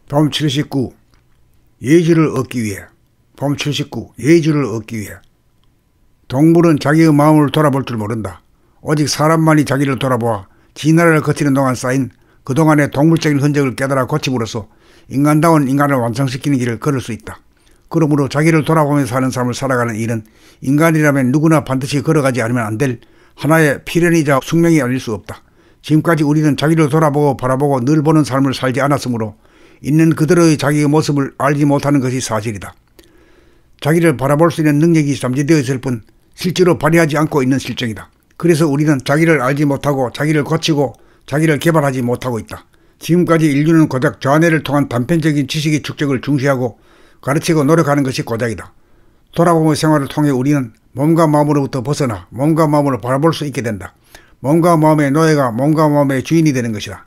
봄 79. 예지를 얻기 위해. 봄 79. 예지를 얻기 위해. 동물은 자기의 마음을 돌아볼 줄 모른다. 오직 사람만이 자기를 돌아보아 진화를 거치는 동안 쌓인 그동안의 동물적인 흔적을 깨달아 고침으로써 인간다운 인간을 완성시키는 길을 걸을 수 있다. 그러므로 자기를 돌아보면서 사는 삶을 살아가는 일은 인간이라면 누구나 반드시 걸어가지 않으면 안 될 하나의 필연이자 숙명이 아닐 수 없다. 지금까지 우리는 자기를 돌아보고 바라보고 늘 보는 삶을 살지 않았으므로 있는 그대로의 자기의 모습을 알지 못하는 것이 사실이다. 자기를 바라볼 수 있는 능력이 잠재되어 있을 뿐 실제로 발휘하지 않고 있는 실정이다. 그래서 우리는 자기를 알지 못하고 자기를 고치고 자기를 개발하지 못하고 있다. 지금까지 인류는 고작 좌뇌를 통한 단편적인 지식의 축적을 중시하고 가르치고 노력하는 것이 고작이다. 돌아보는 생활을 통해 우리는 몸과 마음으로부터 벗어나 몸과 마음으로 바라볼 수 있게 된다. 몸과 마음의 노예가 몸과 마음의 주인이 되는 것이다.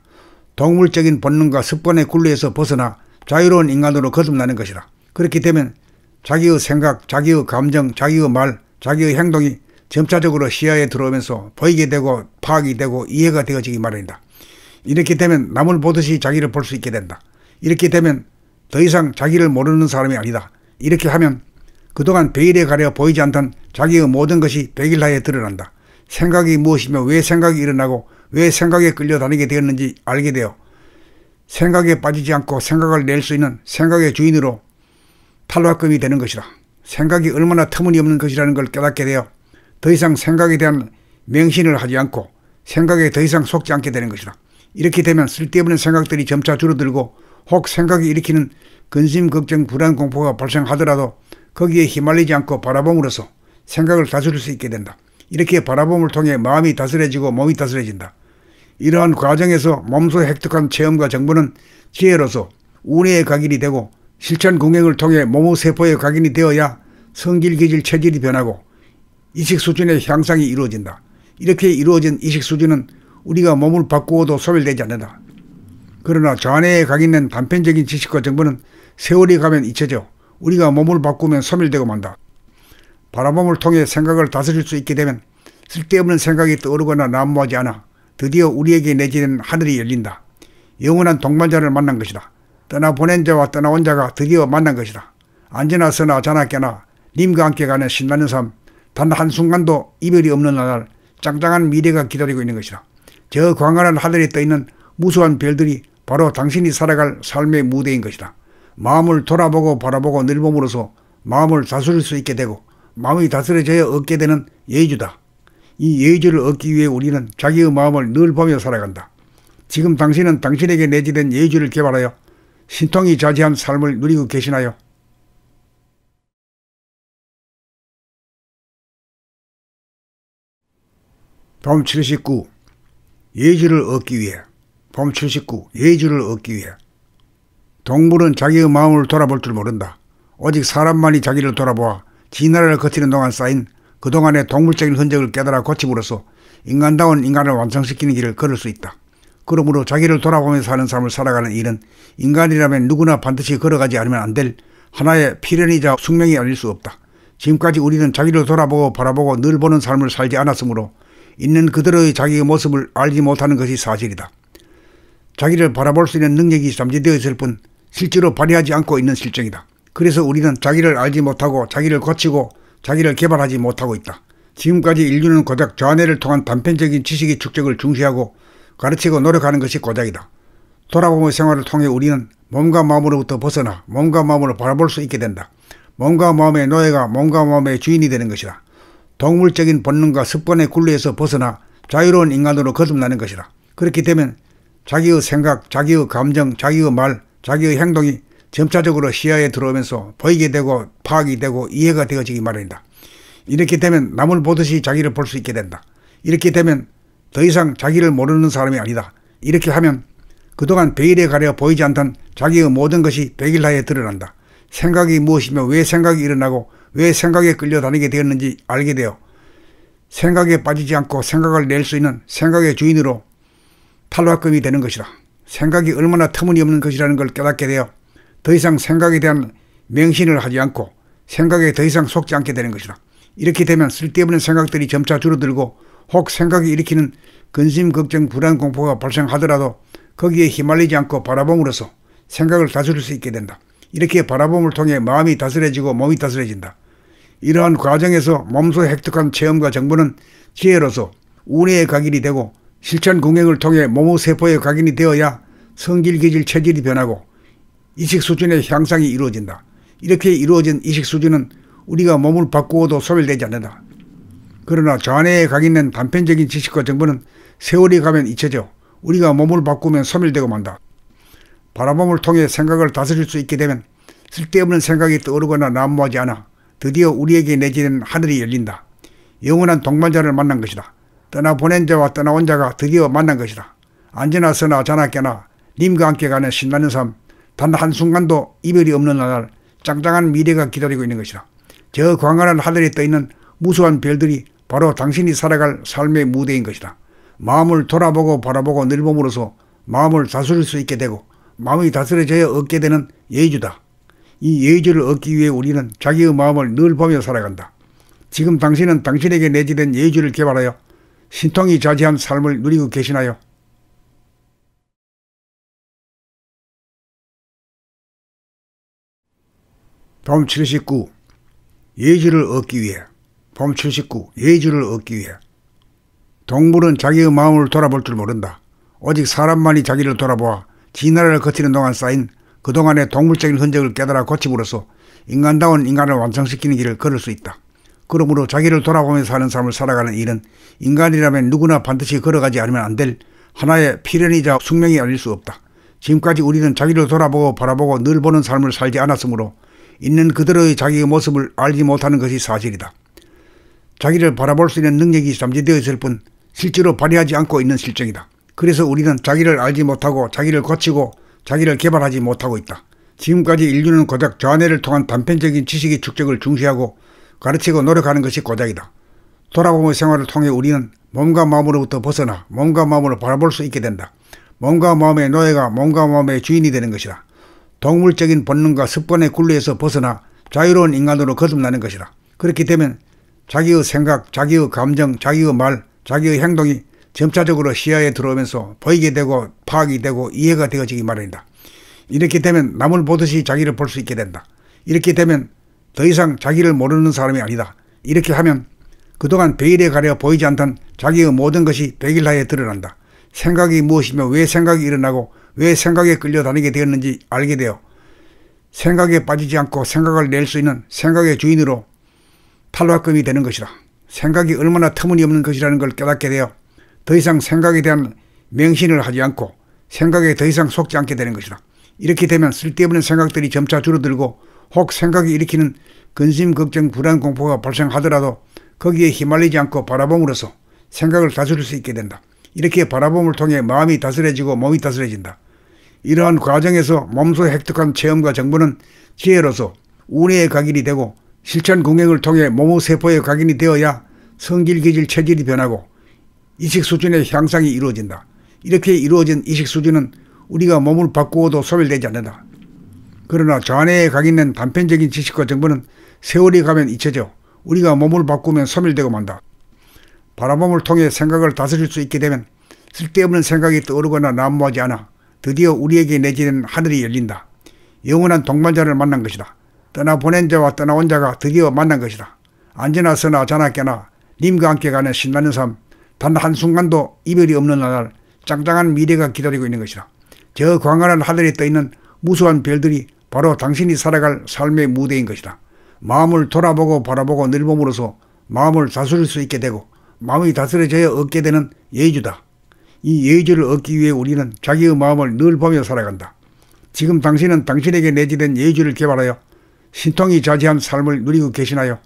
동물적인 본능과 습관의 굴레에서 벗어나 자유로운 인간으로 거듭나는 것이다. 그렇게 되면 자기의 생각, 자기의 감정, 자기의 말, 자기의 행동이 점차적으로 시야에 들어오면서 보이게 되고 파악이 되고 이해가 되어지기 마련이다. 이렇게 되면 남을 보듯이 자기를 볼 수 있게 된다. 이렇게 되면 더 이상 자기를 모르는 사람이 아니다. 이렇게 하면 그동안 베일에 가려 보이지 않던 자기의 모든 것이 백일하에 드러난다. 생각이 무엇이며 왜 생각이 일어나고 왜 생각에 끌려다니게 되었는지 알게 되어 생각에 빠지지 않고 생각을 낼 수 있는 생각의 주인으로 탈화금이 되는 것이다. 생각이 얼마나 터무니없는 것이라는 걸 깨닫게 되어 더 이상 생각에 대한 맹신을 하지 않고 생각에 더 이상 속지 않게 되는 것이다. 이렇게 되면 쓸데없는 생각들이 점차 줄어들고 혹 생각이 일으키는 근심, 걱정, 불안, 공포가 발생하더라도 거기에 휘말리지 않고 바라봄으로써 생각을 다스릴 수 있게 된다. 이렇게 바라봄을 통해 마음이 다스려지고 몸이 다스려진다. 이러한 과정에서 몸소 획득한 체험과 정보는 지혜로서 운해의 각인이 되고 실천 공행을 통해 몸의 세포의 각인이 되어야 성질, 기질, 체질이 변하고 이식 수준의 향상이 이루어진다. 이렇게 이루어진 이식 수준은 우리가 몸을 바꾸어도 소멸되지 않는다. 그러나 좌뇌에 각인된 단편적인 지식과 정보는 세월이 가면 잊혀져 우리가 몸을 바꾸면 소멸되고 만다. 바라봄을 통해 생각을 다스릴 수 있게 되면 쓸데없는 생각이 떠오르거나 난무하지 않아 드디어 우리에게 내지는 하늘이 열린다. 영원한 동반자를 만난 것이다. 떠나보낸 자와 떠나온 자가 드디어 만난 것이다. 앉으나 서나 자나 깨나 님과 함께 가는 신나는 삶, 단 한순간도 이별이 없는 날 짱짱한 미래가 기다리고 있는 것이다. 저 광활한 하늘에 떠있는 무수한 별들이 바로 당신이 살아갈 삶의 무대인 것이다. 마음을 돌아보고 바라보고 늘 봄으로써 마음을 다스릴 수 있게 되고 마음이 다스려져야 얻게 되는 예의주다. 이 예의주를 얻기 위해 우리는 자기의 마음을 늘 보며 살아간다. 지금 당신은 당신에게 내재된 예의주를 개발하여 신통이 자지한 삶을 누리고 계시나요? 봄 79. 예의주를 얻기 위해. 봄 79. 예의주를 얻기 위해. 동물은 자기의 마음을 돌아볼 줄 모른다. 오직 사람만이 자기를 돌아보아 진화를 거치는 동안 쌓인 그동안의 동물적인 흔적을 깨달아 고침으로써 인간다운 인간을 완성시키는 길을 걸을 수 있다. 그러므로 자기를 돌아보면서 사는 삶을 살아가는 일은 인간이라면 누구나 반드시 걸어가지 않으면 안 될 하나의 필연이자 숙명이 아닐 수 없다. 지금까지 우리는 자기를 돌아보고 바라보고 늘 보는 삶을 살지 않았으므로 있는 그대로의 자기의 모습을 알지 못하는 것이 사실이다. 자기를 바라볼 수 있는 능력이 잠재되어 있을 뿐 실제로 발휘하지 않고 있는 실정이다. 그래서 우리는 자기를 알지 못하고 자기를 고치고 자기를 개발하지 못하고 있다. 지금까지 인류는 고작 좌뇌를 통한 단편적인 지식의 축적을 중시하고 가르치고 노력하는 것이 고작이다. 돌아보는 생활을 통해 우리는 몸과 마음으로부터 벗어나 몸과 마음으로 바라볼 수 있게 된다. 몸과 마음의 노예가 몸과 마음의 주인이 되는 것이다. 동물적인 본능과 습관의 굴레에서 벗어나 자유로운 인간으로 거듭나는 것이다. 그렇게 되면 자기의 생각, 자기의 감정, 자기의 말, 자기의 행동이 점차적으로 시야에 들어오면서 보이게 되고 파악이 되고 이해가 되어지기 마련이다. 이렇게 되면 남을 보듯이 자기를 볼 수 있게 된다. 이렇게 되면 더 이상 자기를 모르는 사람이 아니다. 이렇게 하면 그동안 베일에 가려 보이지 않던 자기의 모든 것이 백일하에 드러난다. 생각이 무엇이며 왜 생각이 일어나고 왜 생각에 끌려다니게 되었는지 알게 되어 생각에 빠지지 않고 생각을 낼 수 있는 생각의 주인으로 탈화금이 되는 것이다. 생각이 얼마나 터무니없는 것이라는 걸 깨닫게 되어 더 이상 생각에 대한 맹신을 하지 않고 생각에 더 이상 속지 않게 되는 것이다. 이렇게 되면 쓸데없는 생각들이 점차 줄어들고 혹 생각이 일으키는 근심, 걱정, 불안, 공포가 발생하더라도 거기에 휘말리지 않고 바라봄으로써 생각을 다스릴 수 있게 된다. 이렇게 바라봄을 통해 마음이 다스려지고 몸이 다스려진다. 이러한 과정에서 몸소 획득한 체험과 정보는 지혜로서 운의 각인이 되고 실천 공행을 통해 몸의 세포의 각인이 되어야 성질, 기질, 체질이 변하고 이식 수준의 향상이 이루어진다. 이렇게 이루어진 이식 수준은 우리가 몸을 바꾸어도 소멸되지 않는다. 그러나 좌뇌에 각인된 단편적인 지식과 정보는 세월이 가면 잊혀져 우리가 몸을 바꾸면 소멸되고 만다. 바라봄을 통해 생각을 다스릴 수 있게 되면 쓸데없는 생각이 떠오르거나 난무하지 않아 드디어 우리에게 내지는 하늘이 열린다. 영원한 동반자를 만난 것이다. 떠나보낸 자와 떠나온 자가 드디어 만난 것이다. 앉으나 서나 자나 깨나 님과 함께 가는 신나는 삶, 단 한순간도 이별이 없는 나날 짱짱한 미래가 기다리고 있는 것이다. 저 광활한 하늘에 떠있는 무수한 별들이 바로 당신이 살아갈 삶의 무대인 것이다. 마음을 돌아보고 바라보고 늘 봄으로써 마음을 다스릴 수 있게 되고 마음이 다스려져야 얻게 되는 예의주다. 이 예의주를 얻기 위해 우리는 자기의 마음을 늘 보며 살아간다. 지금 당신은 당신에게 내재된 예의주를 개발하여 신통이 자지한 삶을 누리고 계시나요? 봄 79. 예의주를 얻기 위해. 봄 79. 예의주를 얻기 위해. 동물은 자기의 마음을 돌아볼 줄 모른다. 오직 사람만이 자기를 돌아보아 진화를 거치는 동안 쌓인 그동안의 동물적인 흔적을 깨달아 고침으로써 인간다운 인간을 완성시키는 길을 걸을 수 있다. 그러므로 자기를 돌아보며 사는 삶을 살아가는 일은 인간이라면 누구나 반드시 걸어가지 않으면 안 될 하나의 필연이자 숙명이 아닐 수 없다. 지금까지 우리는 자기를 돌아보고 바라보고 늘 보는 삶을 살지 않았으므로 있는 그대로의 자기의 모습을 알지 못하는 것이 사실이다. 자기를 바라볼 수 있는 능력이 잠재되어 있을 뿐 실제로 발휘하지 않고 있는 실정이다. 그래서 우리는 자기를 알지 못하고 자기를 고치고 자기를 개발하지 못하고 있다. 지금까지 인류는 고작 좌뇌를 통한 단편적인 지식의 축적을 중시하고 가르치고 노력하는 것이 고작이다. 돌아보며 생활을 통해 우리는 몸과 마음으로부터 벗어나 몸과 마음으로 바라볼 수 있게 된다. 몸과 마음의 노예가 몸과 마음의 주인이 되는 것이다. 동물적인 본능과 습관의 굴레에서 벗어나 자유로운 인간으로 거듭나는 것이다. 그렇게 되면 자기의 생각, 자기의 감정, 자기의 말, 자기의 행동이 점차적으로 시야에 들어오면서 보이게 되고 파악이 되고 이해가 되어지기 마련이다. 이렇게 되면 남을 보듯이 자기를 볼 수 있게 된다. 이렇게 되면 더 이상 자기를 모르는 사람이 아니다. 이렇게 하면 그동안 베일에 가려 보이지 않던 자기의 모든 것이 백일하에 드러난다. 생각이 무엇이며 왜 생각이 일어나고 왜 생각에 끌려다니게 되었는지 알게 되어 생각에 빠지지 않고 생각을 낼 수 있는 생각의 주인으로 탈화금이 되는 것이다. 생각이 얼마나 터무니없는 것이라는 걸 깨닫게 되어 더 이상 생각에 대한 맹신을 하지 않고 생각에 더 이상 속지 않게 되는 것이다. 이렇게 되면 쓸데없는 생각들이 점차 줄어들고 혹 생각이 일으키는 근심, 걱정, 불안, 공포가 발생하더라도 거기에 휘말리지 않고 바라봄으로써 생각을 다스릴 수 있게 된다. 이렇게 바라봄을 통해 마음이 다스려지고 몸이 다스려진다. 이러한 과정에서 몸소 획득한 체험과 정보는 지혜로서 운의 각인이 되고 실천 공행을 통해 몸의 세포의 각인이 되어야 성질, 기질, 체질이 변하고 이식 수준의 향상이 이루어진다. 이렇게 이루어진 이식 수준은 우리가 몸을 바꾸어도 소멸되지 않는다. 그러나 좌뇌에 각인된 단편적인 지식과 정보는 세월이 가면 잊혀져 우리가 몸을 바꾸면 소멸되고 만다. 바라봄을 통해 생각을 다스릴 수 있게 되면 쓸데없는 생각이 떠오르거나 난무하지 않아 드디어 우리에게 내지는 하늘이 열린다. 영원한 동반자를 만난 것이다. 떠나보낸 자와 떠나온 자가 드디어 만난 것이다. 앉으나 서나 자나 깨나 님과 함께 가는 신나는 삶, 단 한순간도 이별이 없는 나날 짱짱한 미래가 기다리고 있는 것이다. 저 광활한 하늘에 떠있는 무수한 별들이 바로 당신이 살아갈 삶의 무대인 것이다. 마음을 돌아보고 바라보고 늘 봄으로써 마음을 다스릴 수 있게 되고 마음이 다스려져야 얻게 되는 예의주다. 이 예의주를 얻기 위해 우리는 자기의 마음을 늘 보며 살아간다. 지금 당신은 당신에게 내재된 예의주를 개발하여 신통이 자지한 삶을 누리고 계시나요?